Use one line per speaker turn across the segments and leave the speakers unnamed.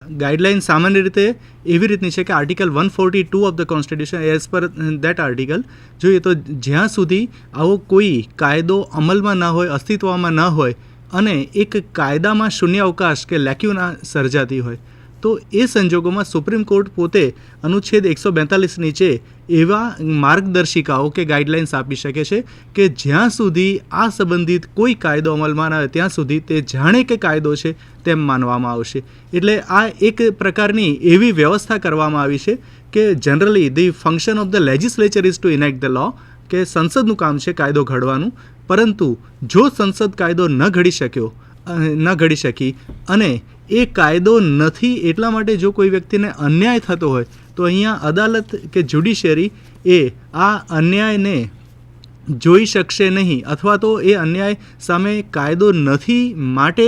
Guideline સામાન્ય રીતે એવી રીતની છે કે article 142 of the constitution as per that article જોઈએ તો જ્યાં સુધી આવો કોઈ કાયદો અમલમાં ન હોય, અસ્તિત્વમાં ન હોય અને એક કાયદામાં શૂન્ય અવકાશ કે લેક્યુના સર્જાતી હોય તો એ સંજોગોમાં સુપ્રીમ કોર્ટ પોતે અનુચ્છેદ 142 નીચે એવા માર્ગદર્શિકાઓ કે ગાઈડલાઇન્સ આપી શકે છે કે જ્યાં સુધી આ સંબંધિત કોઈ કાયદો અમલમાં ન આવે ત્યાં સુધી તે જાણે કે કાયદો છે તેમ માનવામાં આવશે. એટલે આ એક પ્રકારની એવી વ્યવસ્થા કરવામાં આવી છે કે generally the function of the legislature is to enact the law, કે સંસદનું કામ છે કાયદો ઘડવાનું, પરંતુ જો સંસદ કાયદો ન ઘડી શકી અને એ કાયદો નથી એટલા માટે જો કોઈ વ્યક્તિને અન્યાય થતો હોય તો અહીંયા અદાલત કે જ્યુડિશિયરી એ આ અન્યાયને જોઈ શકશે નહીં, અથવા તો એ અન્યાય સામે કાયદો નથી માટે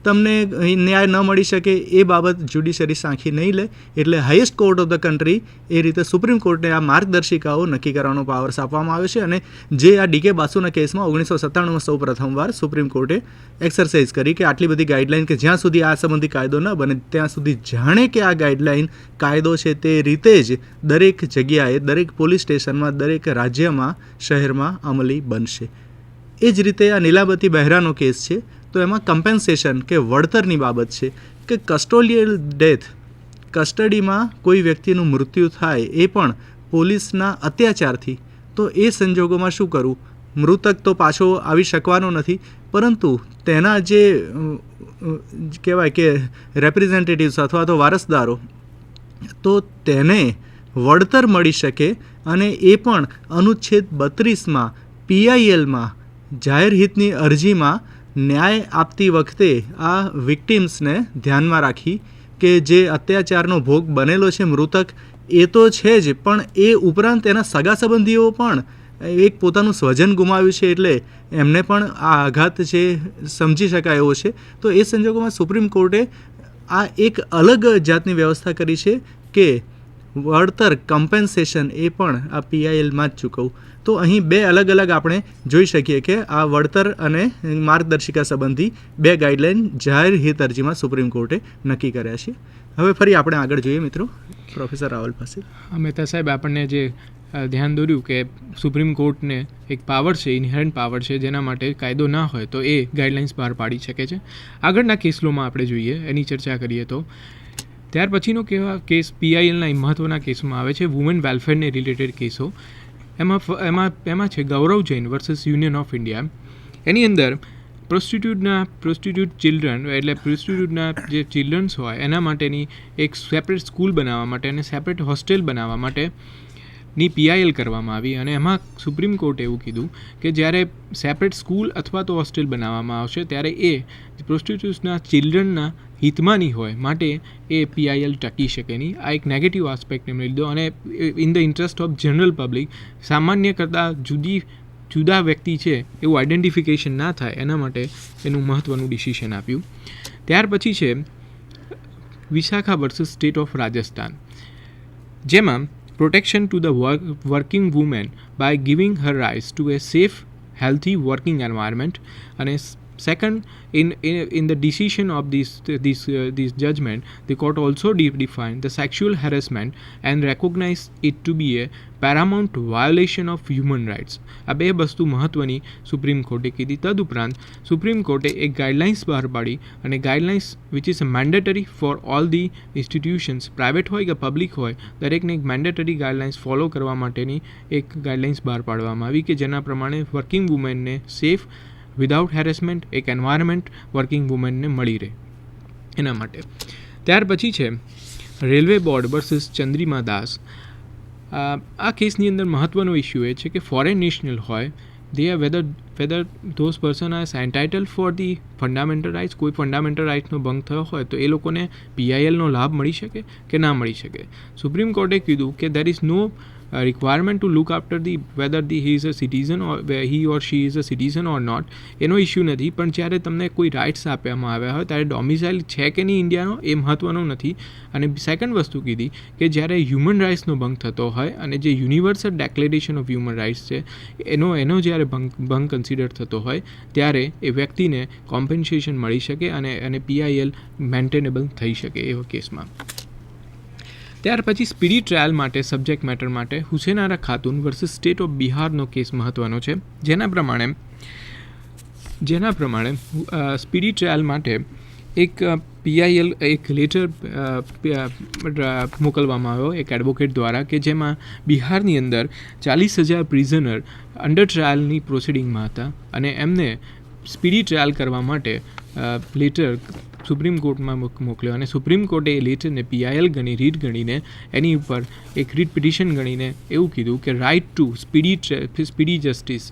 તમને ન્યાય ન મળી શકે એ બાબત જ્યુડિશિયરી સાંખી નહીં લે. એટલે highest court of the country એ રીતે સુપ્રીમ કોર્ટને આ માર્ગદર્શિકાઓ નક્કી કરવાનો પાવર્સ આપવામાં આવે છે. અને જે આ ડીકે બાસુના કેસમાં 1997માં સૌ પ્રથમવાર સુપ્રીમ કોર્ટે એક્સરસાઇઝ કરી કે આટલી બધી ગાઈડલાઇન કે જ્યાં સુધી આ સંબંધી કાયદો ન બને ત્યાં સુધી જાણે કે આ ગાઈડલાઇન કાયદો છે તે રીતે જ દરેક જગ્યાએ, દરેક પોલીસ સ્ટેશનમાં, દરેક રાજ્યમાં, શહેરમાં અમલી બનશે. એ જ રીતે આ નીલાવતી બહેરાનો કેસ છે તો એમાં કમ્પેન્સેશન કે વળતરની બાબત છે કે કસ્ટોડિયલ ડેથ, કસ્ટડીમાં કોઈ વ્યક્તિનું મૃત્યુ થાય એ પણ પોલીસના અત્યાચારથી, તો એ સંજોગોમાં શું કરવું? મૃતક તો પાછો આવી શકવાનો નથી, પરંતુ તેના જે કહેવાય કે રેપ્રેઝેન્ટેટિવ્સ અથવા તો વારસદારો, તો તેને વળતર મળી શકે અને એ પણ અનુચ્છેદ 32માં PILમાં જાહેર હિતની અરજીમાં ન્યાય આપતી વખતે આ વિક્ટિમ્સને ધ્યાનમાં રાખી કે જે અત્યાચારનો ભોગ બનેલો છે મૃતક એ તો છે જ, પણ એ ઉપરાંત એના સગા સંબંધીઓ પણ એક પોતાનું સ્વજન ગુમાવ્યું છે એટલે એમને પણ આ આઘાત છે સમજી શકાય એવો છે. તો એ સંજોગોમાં સુપ્રીમ કોર્ટે આ એક અલગ જાતની વ્યવસ્થા કરી છે કે વળતર, કમ્પેન્સેશન એ પણ આ PILમાં જ ચૂકવવું. તો અહીં બે અલગ અલગ આપણે જોઈ શકીએ કે આ વળતર અને માર્ગદર્શિકા સંબંધી બે ગાઈડલાઇન જાહેર હિત અરજીમાં સુપ્રીમ કોર્ટે નક્કી કર્યા છે. હવે ફરી આપણે આગળ જોઈએ મિત્રો, પ્રોફેસર રાવલ પાસે.
મહેતા સાહેબ, આપણને જે ધ્યાન દોર્યું કે સુપ્રીમ કોર્ટને એક પાવર છે, ઇનહેરન્ટ પાવર છે, જેના માટે કાયદો ના હોય તો એ ગાઈડલાઇન્સ બહાર પાડી શકે છે. આગળના કેસલોમાં આપણે જોઈએ, એની ચર્ચા કરીએ તો ત્યાર પછીનો કેવા કેસ PILના મહત્ત્વના કેસમાં આવે છે વુમેન વેલફેરને રિલેટેડ કેસો. એમાં છે Gaurav Jain versus union of India. એની અંદર પ્રોસ્ટિટ્યૂટ ચિલ્ડ્રન, એટલે પ્રોસ્ટિટ્યૂટના જે ચિલ્ડ્રન્સ હોય એના માટેની એક સેપરેટ સ્કૂલ બનાવવા માટે અને સેપરેટ હોસ્ટેલ બનાવવા માટેની PIL કરવામાં આવી. અને એમાં સુપ્રીમ કોર્ટે એવું કીધું કે જ્યારે સેપરેટ સ્કૂલ અથવા તો હોસ્ટેલ બનાવવામાં આવશે ત્યારે એ પ્રોસ્ટિટ્યૂટ્સના ચિલ્ડ્રનના હિતમાં નહીં હોય, માટે એ PIL ટકી શકે નહીં. આ એક નેગેટિવ આસ્પેક્ટ એમને લીધો અને in the interest of general public, સામાન્ય કરતાં જુદા વ્યક્તિ છે એવું આઈડેન્ટિફિકેશન ના થાય એના માટે એનું મહત્ત્વનું ડિસિશન આપ્યું. ત્યાર પછી છે Vishakha versus state of Rajasthan, જેમાં protection to the working women by giving her rights to a safe, healthy working environment. અને second, in the decision of this judgment, the court also defined the sexual harassment and recognized it to be a paramount violation of human rights. આ બે વસ્તુ મહત્ત્વની supreme કોર્ટે કીધી. તદુપરાંત supreme કોર્ટે એક ગાઈડલાઇન્સ બહાર પાડી, અને guidelines which is mandatory for all the institutions, private હોય કે પબ્લિક હોય, દરેકને એક મેન્ડેટરી ગાઈડલાઇન્સ ફોલો કરવા માટેની એક ગાઈડલાઇન્સ બહાર પાડવામાં આવી કે જેના પ્રમાણે વર્કિંગ વુમેનને સેફ, વિધાઉટ હેરેસમેન્ટ એક એન્વાયરમેન્ટ વર્કિંગ વુમેનને મળી રહે એના માટે. ત્યાર પછી છે રેલવે બોર્ડ વર્સિસ ચંદ્રિમા દાસ. આ કેસની અંદર મહત્ત્વનો ઇસ્યુ એ છે કે ફોરેન નેશનલ હોય, they are whether those person are entitled for the fundamental rights, કોઈ ફંડામેન્ટલ રાઇટ્સનો ભંગ થયો હોય તો એ લોકોને PILનો લાભ મળી શકે કે ના મળી શકે. સુપ્રીમ કોર્ટે કીધું કે there is no requirement to look after the whether he is a citizen or he or she is a citizen or not એનો ઇસ્યુ નથી, પણ જ્યારે તમને કોઈ રાઇટ્સ આપવામાં આવ્યા હોય ત્યારે ડોમિસાઇલ છે કે નહીં ઇન્ડિયાનો એ મહત્ત્વનું નથી. અને સેકન્ડ વસ્તુ કીધી કે જ્યારે હ્યુમન રાઇટ્સનો ભંગ થતો હોય અને જે universal declaration of human rights છે એનો જ્યારે ભંગ કન્સિડર થતો હોય ત્યારે એ વ્યક્તિને કોમ્પન્સેશન મળી શકે અને PIL મેન્ટેનેબલ થઈ શકે એવા કેસમાં. ત્યાર પછી સ્પીડી ટ્રાયલ માટે સબ્જેક્ટ મેટર માટે Hussainara Khatoon versus state of બિહારનો કેસ મહત્ત્વનો છે, જેના પ્રમાણે સ્પીડી ટ્રાયલ માટે એક PIL એક લેટર મોકલવામાં આવ્યો એક એડવોકેટ દ્વારા કે જેમાં બિહારની અંદર 40,000 પ્રિઝનર અંડર ટ્રાયલની પ્રોસિડિંગમાં હતા અને એમને સ્પીડી ટ્રાયલ કરવા માટે લેટર સુપ્રીમ કોર્ટમાં મોકલ્યો અને સુપ્રીમ કોર્ટે એ લેટરને PIL ગણીને એની ઉપર એક રીટ પિટિશન ગણીને એવું કીધું કે right to speedy justice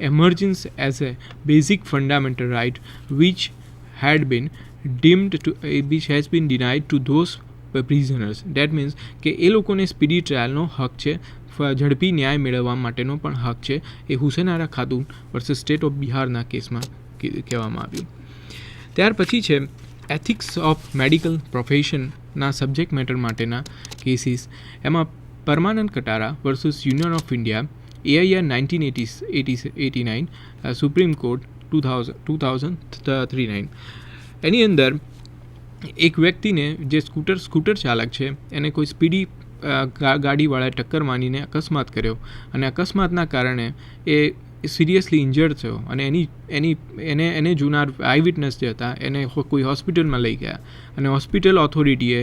emerges as a basic fundamental right which has been denied to those prisoners. That means કે એ લોકોને સ્પીડી ટ્રાયલનો હક છે, ઝડપી ન્યાય મેળવવા માટેનો પણ હક છે. એ Hussainara Khatoon versus state of બિહારના કેસમાં કહેવામાં આવ્યું. ત્યાર પછી છે એથિક્સ ઓફ મેડિકલ પ્રોફેશનના સબ્જેક્ટ મેટર માટેના કેસીસ. એમાં Parmanand Katara versus union of India AIR 1989 supreme court 2039. એની અંદર એક વ્યક્તિને જે સ્કૂટર ચાલક છે એને કોઈ સ્પીડી ગાડીવાળાએ ટક્કર મારીને અકસ્માત કર્યો અને અકસ્માતના કારણે એ સિરિયસલી ઇન્જર્ડ થયો અને એને જોનાર આઈ વિટનેસ જે હતા એને કોઈ હોસ્પિટલમાં લઈ ગયા અને હોસ્પિટલ ઓથોરિટીએ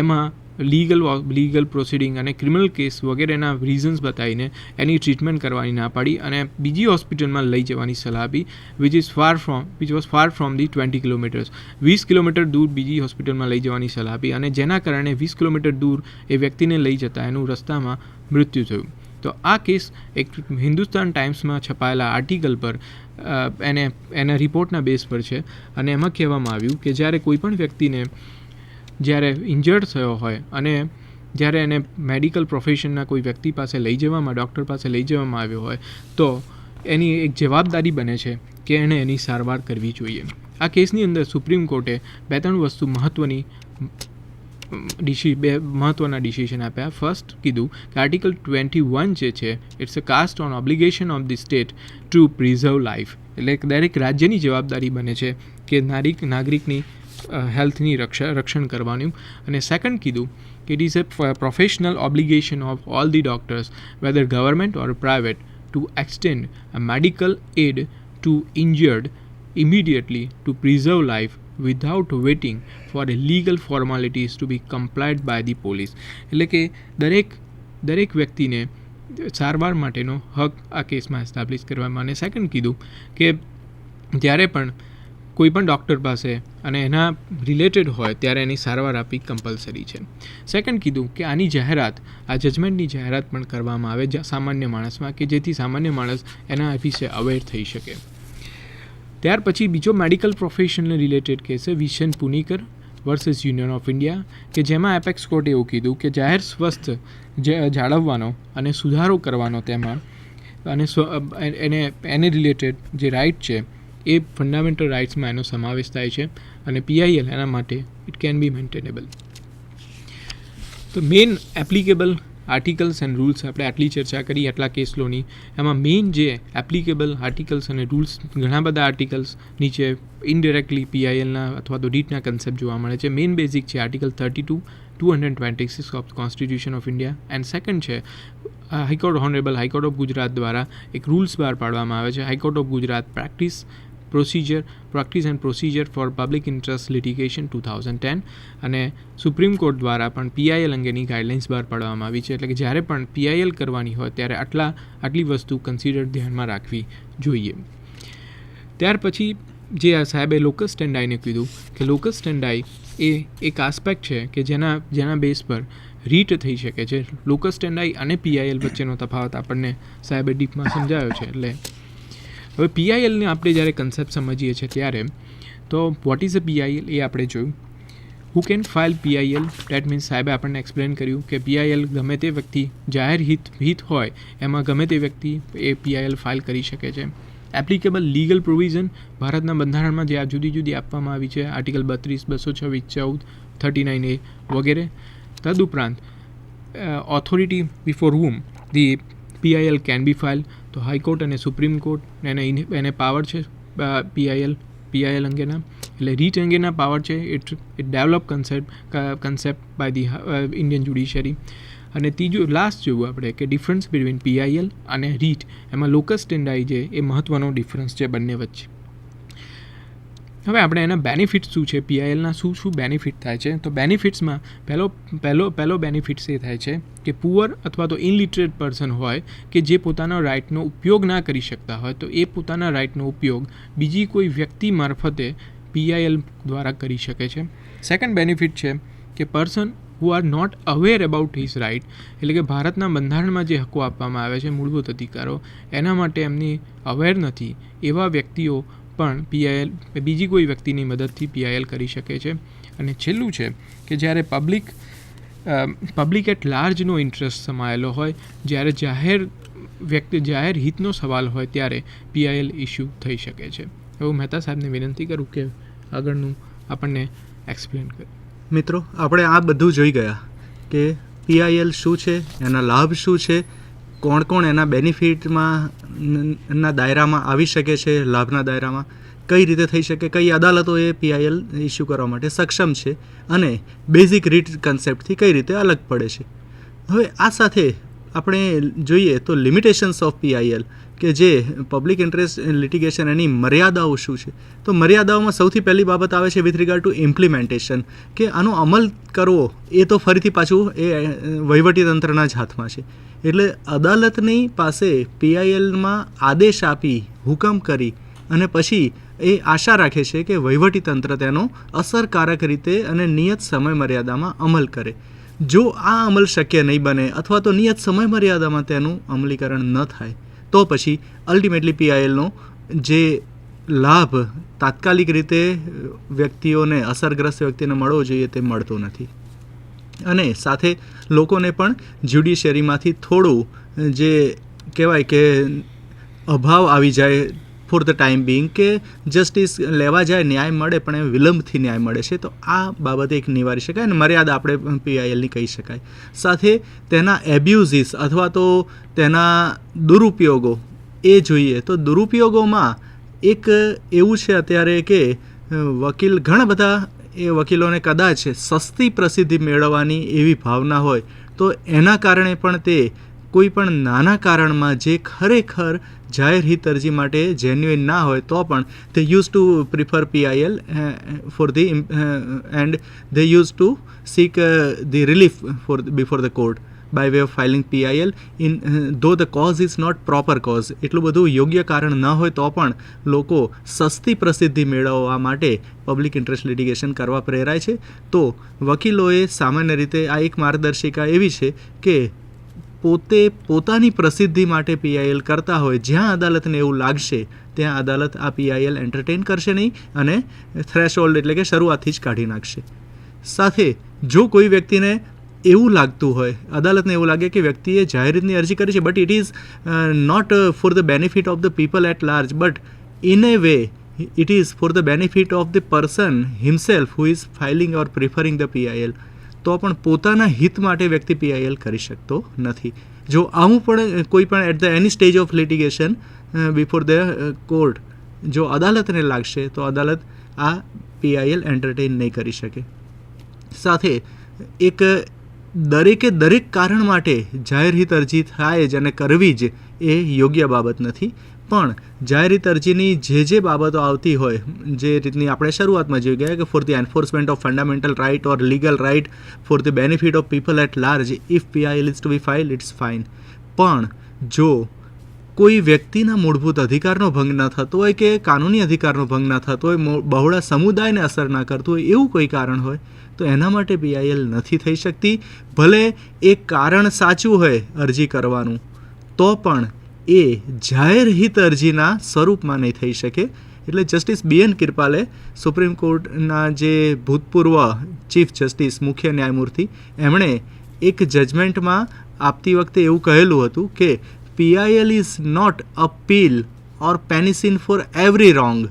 એમાં લીગલ પ્રોસિડિંગ અને ક્રિમિનલ કેસ વગેરેના રીઝન્સ બતાવીને એની ટ્રીટમેન્ટ કરવાની ના પાડી અને બીજી હોસ્પિટલમાં લઈ જવાની સલાહ આપી which was far from the 20 kilometres. 20 kilometre દૂર બીજી હોસ્પિટલમાં લઈ જવાની સલાહ આપી અને જેના કારણે 20 કિલોમીટર દૂર એ વ્યક્તિને લઈ જતા એનું રસ્તામાં મૃત્યુ થયું. તો આ કેસ એક હિન્દુસ્તાન ટાઈમ્સમાં છપાયેલા આર્ટિકલ પર એના રિપોર્ટના બેઝ પર છે અને એમાં કહેવામાં આવ્યું કે જ્યારે કોઈ પણ વ્યક્તિને જ્યારે ઇન્જર્ડ થયો હોય અને જ્યારે એને મેડિકલ પ્રોફેશનના કોઈ વ્યક્તિ પાસે ડૉક્ટર પાસે લઈ જવામાં આવ્યો હોય તો એની એક જવાબદારી બને છે કે એણે એની સારવાર કરવી જોઈએ. આ કેસની અંદર સુપ્રીમ કોર્ટે 2-3 વસ્તુ મહત્ત્વના ડિસિઝન આપ્યા. ફર્સ્ટ કીધું કે આર્ટિકલ 21 જે છે it's a cast on obligation of the state to preserve life, એટલે દરેક રાજ્યની જવાબદારી બને છે કે નાગરિકની હેલ્થની રક્ષણ કરવાનું. અને સેકન્ડ કીધું કે it is a professional obligation of all the doctors whether government or private to extend a medical aid to injured immediately to preserve life without waiting for legal formalities to be complied by the police. એટલે કે દરેક વ્યક્તિને સારવાર માટેનો હક આ કેસમાં establish કરવામાં. અને સેકન્ડ કીધું કે જ્યારે પણ કોઈ પણ ડૉક્ટર પાસે અને એના રિલેટેડ હોય ત્યારે એની સારવાર આપવી કમ્પલસરી છે. સેકન્ડ કીધું કે આની જાહેરાત આ જજમેન્ટની જાહેરાત પણ કરવામાં આવે સામાન્ય માણસમાં કે જેથી સામાન્ય માણસ એના વિશે અવેર થઈ શકે. ત્યાર પછી બીજો મેડિકલ પ્રોફેશનને રિલેટેડ કેસ છે વિશન પુનિકર વર્સિસ યુનિયન ઓફ ઇન્ડિયા કે જેમાં એપેક્સ કોર્ટે એવું કીધું કે જાહેર સ્વસ્થ જાળવવાનો અને સુધારો કરવાનો તેમાં અને એને રિલેટેડ જે રાઇટ છે એ ફંડામેન્ટલ રાઇટ્સમાં એનો સમાવેશ થાય છે અને PIL એના માટે ઇટ કેન બી મેન્ટેનેબલ. તો main applicable articles and rules આપણે આટલી ચર્ચા કરી આટલા કેસ લોની. એમાં મેઇન જે એપ્લિકેબલ આર્ટિકલ્સ અને રૂલ્સ ઘણા બધા આર્ટિકલ્સ નીચે ઇનડિરેક્ટલી PILના અથવા તો રીટના કન્સેપ્ટ જોવા મળે છે. મેઇન બેઝિક છે article 32(226) of constitution of India and second છે હાઈકોર્ટ ઓફ ગુજરાત દ્વારા એક રૂલ્સ બહાર પાડવામાં આવે છે high court of Gujarat practice and procedure for public interest litigation 2010 અને સુપ્રીમ કોર્ટ દ્વારા પણ PIL અંગેની ગાઈડલાઇન્સ બહાર પાડવામાં આવી છે. એટલે કે જ્યારે પણ PIL કરવાની હોય ત્યારે આટલી વસ્તુ કન્સિડર ધ્યાનમાં રાખવી જોઈએ. ત્યાર પછી જે આ સાહેબે લોકસ સ્ટેન્ડાઈને કીધું કે લોકસ સ્ટેન્ડાઈ એ એક આસ્પેક્ટ છે કે જેના બેઝ પર રીટ થઈ શકે છે. લોકસ સ્ટેન્ડાઈ અને PIL વચ્ચેનો તફાવત આપણને સાહેબે ડીપમાં સમજાવ્યો છે. એટલે હવે PILને આપણે જ્યારે કન્સેપ્ટ સમજીએ છીએ ત્યારે તો વોટ ઇઝ અ PIL એ આપણે જોયું. Who can file PIL? Date means સાહેબે આપણને એક્સપ્લેન કર્યું કે PIL ગમે તે વ્યક્તિ જાહેર હિત હોય એમાં ગમે તે વ્યક્તિ એ PIL ફાઇલ કરી શકે છે. એપ્લિકેબલ લીગલ પ્રોવિઝન ભારતના બંધારણમાં જે આ જુદી જુદી આપવામાં આવી છે, આર્ટિકલ 32, 226, 14, 39A વગેરે. તદુપરાંત authority before whom the PIL can be file. તો હાઈકોર્ટ અને સુપ્રીમ કોર્ટ એને પાવર છે PIL અંગેના, એટલે રીચ અંગેના પાવર છે. It develop concept by the Indian judiciary. અને ત્રીજું લાસ્ટ જોયું આપણે કે ડિફરન્સ બિટવીન PIL અને રીટ, એમાં લોકસ સ્ટેન્ડાઈ જે એ મહત્ત્વનો ડિફરન્સ છે બંને વચ્ચે. હવે આપણે એના બેનિફિટ્સ શું છે, PILના શું બેનિફિટ થાય છે. તો બેનિફિટ્સમાં પહેલો બેનિફિટ્સ એ થાય છે કે પુઅર અથવા તો ઇનલિટરેટ પર્સન હોય કે જે પોતાના રાઇટનો ઉપયોગ ના કરી શકતા હોય, તો એ પોતાના રાઇટનો ઉપયોગ બીજી કોઈ વ્યક્તિ મારફતે PIL દ્વારા કરી શકે છે. સેકન્ડ બેનિફિટ છે કે person who are not aware about his right, એટલે કે ભારતના બંધારણમાં જે હક્કો આપવામાં આવે છે, મૂળભૂત અધિકારો, એના માટે એમની અવેર નથી એવા વ્યક્તિઓ પણ PIL બીજી કોઈ વ્યક્તિની મદદથી PIL કરી શકે છે. અને છેલ્લું છે કે જ્યારે પબ્લિક એટ લાર્જનો ઇન્ટરેસ્ટ સમાયેલો હોય, જ્યારે જાહેર હિતનો સવાલ હોય ત્યારે PIL ઇસ્યુ થઈ શકે છે. એવું મહેતા સાહેબને વિનંતી કરું કે આગળનું આપણને એક્સપ્લેન કરે.
મિત્રો, આપણે આ બધું જોઈ ગયા કે PIL શું છે, એના લાભ શું છે, કોણ કોણ એના બેનિફિટમાં ના દાયરામાં આવી શકે છે, લાભના દાયરામાં કઈ રીતે થઈ શકે, કઈ અદાલતો એ PIL ઇસ્યુ કરવા માટે સક્ષમ છે અને બેઝિક રીટ કન્સેપ્ટથી કઈ રીતે અલગ પડે છે. હવે આ સાથે આપણે જોઈએ તો લિમિટેશન્સ ઓફ PIL કે જે પબ્લિક ઇન્ટરેસ્ટ લિટિગેશન, એની મર્યાદાઓ શું છે. તો મર્યાદાઓમાં સૌથી પહેલી બાબત આવે છે વિથ રિગાર્ડ ટુ ઇમ્પ્લિમેન્ટેશન, કે આનો અમલ કરવો એ તો ફરીથી પાછું એ વહીવટીતંત્રના જ હાથમાં છે. એટલે અદાલતની પાસે PILમાં આદેશ આપી, હુકમ કરી અને પછી એ આશા રાખે છે કે વહીવટીતંત્ર તેનો અસરકારક રીતે અને નિયત સમય મર્યાદામાં અમલ કરે. જો આ અમલ શક્ય નહીં બને અથવા તો નિયત સમય મર્યાદામાં તેનું અમલીકરણ ન થાય તો પછી અલ્ટિમેટલી PILનો જે લાભ તાત્કાલિક રીતે વ્યક્તિઓને, અસરગ્રસ્ત વ્યક્તિને મળવો જોઈએ તે મળતો નથી. અને સાથે લોકોને પણ જ્યુડિશિયરીમાંથી થોડું જે કહેવાય કે અભાવ આવી જાય ફોર ધ ટાઈમ બિંગ, કે જસ્ટિસ લેવા જાય, ન્યાય મળે પણ એ વિલંબથી ન્યાય મળે છે. તો આ બાબતે એક નિવારી શકાય અને મર્યાદા આપણે PILની કહી શકાય. સાથે તેના એબ્યુઝિસ અથવા તો તેના દુરુપયોગો એ જોઈએ તો દુરુપયોગોમાં એક એવું છે અત્યારે કે વકીલ, ઘણા બધા એ વકીલોને કદાચ સસ્તી પ્રસિદ્ધિ મેળવવાની એવી ભાવના હોય તો એના કારણે પણ તે કોઈ પણ નાના કારણમાં જે ખરેખર જાહેર હિત અરજી માટે જેન્યુઇન ના હોય તો પણ they used to prefer PIL for the and they used to seek the relief before the court by way of filing PIL in though the cause is not proper cause. એટલું બધું યોગ્ય કારણ ન હોય તો પણ લોકો સસ્તી પ્રસિદ્ધિ મેળવવા માટે પબ્લિક ઇન્ટરેસ્ટ લિટિગેશન કરવા પ્રેરાય છે. તો વકીલોએ સામાન્ય રીતે આ એક માર્ગદર્શિકા એવી છે કે પોતે પોતાની પ્રસિદ્ધિ માટે PIL કરતા હોય, જ્યાં અદાલતને એવું લાગશે ત્યાં અદાલત આ PIL એન્ટરટેન કરશે નહીં અને થ્રેશહોલ્ડ એટલે કે શરૂઆતથી જ કાઢી નાખશે. સાથે જો કોઈ વ્યક્તિને એવું લાગતું હોય, અદાલતને એવું લાગે કે વ્યક્તિએ જાહેર રીતની અરજી કરી છે but it is not for the benefit of the people at large but in a way it is for the benefit of the person himself who is filing or preferring the PIL, તો પણ પોતાના હિત માટે વ્યક્તિ PIL કરી શકતો નથી. જો આવું પણ કોઈ પણ at the any stage of litigation before the court જો અદાલતને લાગશે તો અદાલત આ PIL એન્ટરટેન નહીં કરી શકે. સાથે એક દરેક કારણ માટે જાહેર હિત અરજી થાય જ અને કરવી જ એ યોગ્ય બાબત નથી. પણ જાહેર હિત અરજીની જે બાબતો આવતી હોય, જે રીતની આપણે શરૂઆતમાં જોઈ ગયા કે for the enforcement of fundamental right or legal right for the benefit of people at large, if PIL is to be file it's fine. પણ જો કોઈ વ્યક્તિના મૂળભૂત અધિકારનો ભંગ ન થતો હોય કે કાનૂની અધિકારનો ભંગ ન થતો હોય, બહોળા સમુદાયને અસર ના કરતું હોય એવું કોઈ કારણ હોય તો એના માટે PIL નથી થઈ શકતી. ભલે એ કારણ સાચું હોય અરજી કરવાનું તો પણ એ જાહેર હિત અરજીના સ્વરૂપમાં નહીં થઈ શકે. એટલે જસ્ટિસ BN કિરપાલે સુપ્રીમ કોર્ટના જે ભૂતપૂર્વ ચીફ જસ્ટિસ મુખ્ય ન્યાયમૂર્તિ એમણે એક જજમેન્ટમાં આપતી વખતે એવું કહેલું હતું કે PIL is not a pill or panacea for every wrong.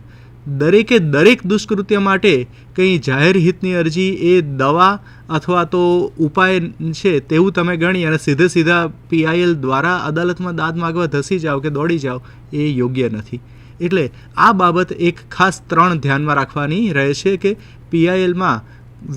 દરેકે દરેક દુષ્કૃત્ય માટે કંઈ જાહેર હિતની અરજી એ દવા અથવા તો ઉપાય છે તેવું તમે ગણી અને સીધા PIL દ્વારા અદાલતમાં દાદ માગવા ધસી જાઓ કે દોડી જાઓ એ યોગ્ય નથી. એટલે આ બાબત એક ખાસ 3 ધ્યાનમાં રાખવાની રહે છે કે PILમાં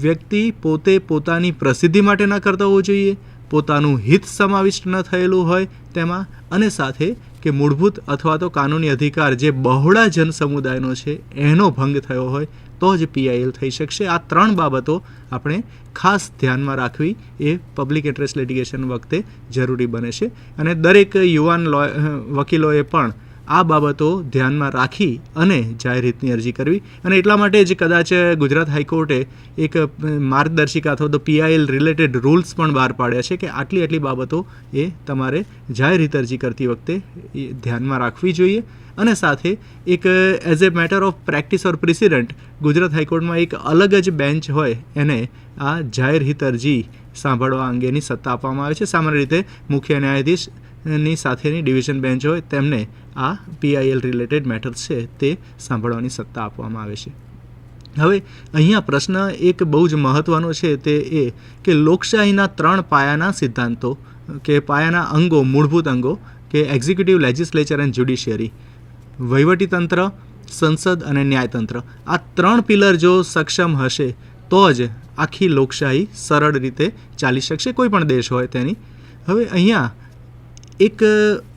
વ્યક્તિ પોતે પોતાની પ્રસિદ્ધિ માટે ન કરતા હોવું જોઈએ, પોતાનું હિત સમાવિષ્ટ ન થયેલું હોય તેમાં, અને સાથે કે મૂળભૂત અથવા તો કાનૂની અધિકાર જે બહોળા જન સમુદાયનો છે એનો ભંગ થયો હોય તો જ PIL થઈ શકશે. આ 3 બાબતો આપણે ખાસ ધ્યાનમાં રાખવી એ પબ્લિક ઇન્ટરેસ્ટ લિટિગેશન વખતે જરૂરી બને છે અને દરેક યુવાન વકીલોએ પણ આ બાબતો ધ્યાનમાં રાખી અને જાહેર હિતની અરજી કરવી. અને એટલા માટે જ કદાચ ગુજરાત હાઈકોર્ટે એક માર્ગદર્શિકા અથવા તો PIL રિલેટેડ રૂલ્સ પણ બહાર પાડ્યા છે કે આટલી બાબતો એ તમારે જાહેર હિત અરજી કરતી વખતે ધ્યાનમાં રાખવી જોઈએ. અને સાથે એક as a matter of practice or precedent Gujarat હાઈકોર્ટમાં એક અલગ જ બેન્ચ હોય એને આ જાહેર હિત અરજી સાંભળવા અંગેની સત્તા આપવામાં આવે છે. સામાન્ય રીતે મુખ્ય ન્યાયાધીશની સાથેની ડિવિઝન બેન્ચ હોય તેમને આ PIL રિલેટેડ મેટર્સ છે તે સાંભળવાની સત્તા આપવામાં આવે છે. હવે અહીંયા પ્રશ્ન એક બહુ જ મહત્ત્વનો છે તે એ કે લોકશાહીના 3 પાયાના સિદ્ધાંતો કે પાયાના અંગો, મૂળભૂત અંગો કે એક્ઝિક્યુટિવ, લેજિસ્લેચર એન્ડ જ્યુડિશિયરી, વહીવટીતંત્ર, સંસદ અને ન્યાયતંત્ર, આ 3 પિલર જો સક્ષમ હશે તો જ આખી લોકશાહી સરળ રીતે ચાલી શકશે, કોઈ પણ દેશ હોય તેની. હવે અહીંયા એક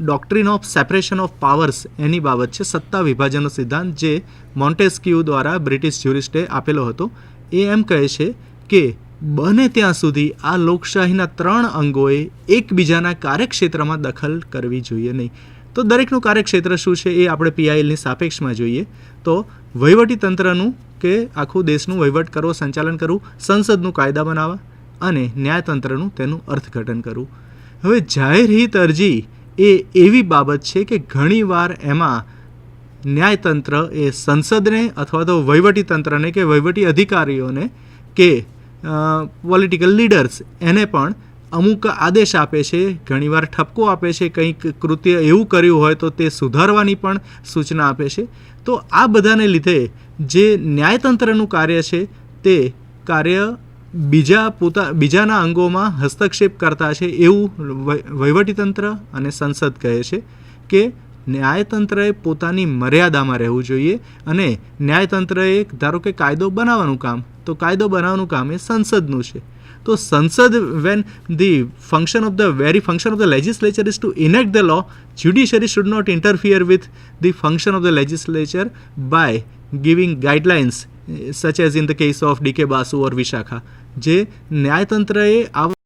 ડોક્ટ્રિન ઓફ સેપરેશન ઓફ પાવર્સ એની બાબત છે, સત્તા વિભાજનનો સિદ્ધાંત જે મોન્ટેસ્ક્યુ દ્વારા બ્રિટિશ જ્યુરિસ્ટે આપેલો હતો. એ એમ કહે છે કે બને ત્યાં સુધી આ લોકશાહીના 3 અંગોએ એકબીજાના કાર્યક્ષેત્રમાં દખલ કરવી જોઈએ નહીં. તો દરેકનું કાર્યક્ષેત્ર શું છે એ આપણે PILની સાપેક્ષમાં જોઈએ તો વહીવટીતંત્રનું કે આખું દેશનું વહીવટ કરવો, સંચાલન કરવું, સંસદનું કાયદા બનાવવા અને ન્યાયતંત્રનું તેનું અર્થઘટન કરવું. હવે જાહેર હિત અરજી એ એવી બાબત છે કે ઘણીવાર એમાં ન્યાયતંત્ર એ સંસદને અથવા તો વહીવટીતંત્રને કે વહીવટી અધિકારીઓને કે પોલિટિકલ લીડર્સ એને પણ અમુક આદેશ આપે છે, ઘણીવાર ઠપકો આપે છે, કંઈક કૃત્ય એવું કર્યું હોય તો તે સુધારવાની પણ સૂચના આપે છે. તો આ બધાને લીધે જે ન્યાયતંત્રનું કાર્ય છે તે કાર્ય બીજાના અંગોમાં હસ્તક્ષેપ કરતા છે એવું વહીવટીતંત્ર અને સંસદ કહે છે કે ન્યાયતંત્રએ પોતાની મર્યાદામાં રહેવું જોઈએ અને ન્યાયતંત્રએ ધારો કે કાયદો બનાવવાનું કામ, તો કાયદો બનાવવાનું કામ એ સંસદનું છે. તો સંસદ when the function of the legislature is to enact the law, judiciary should not interfere with the function of the legislature by giving guidelines such as in the case of DK Basu or Vishakha. જે ન્યાયતંત્રએ આ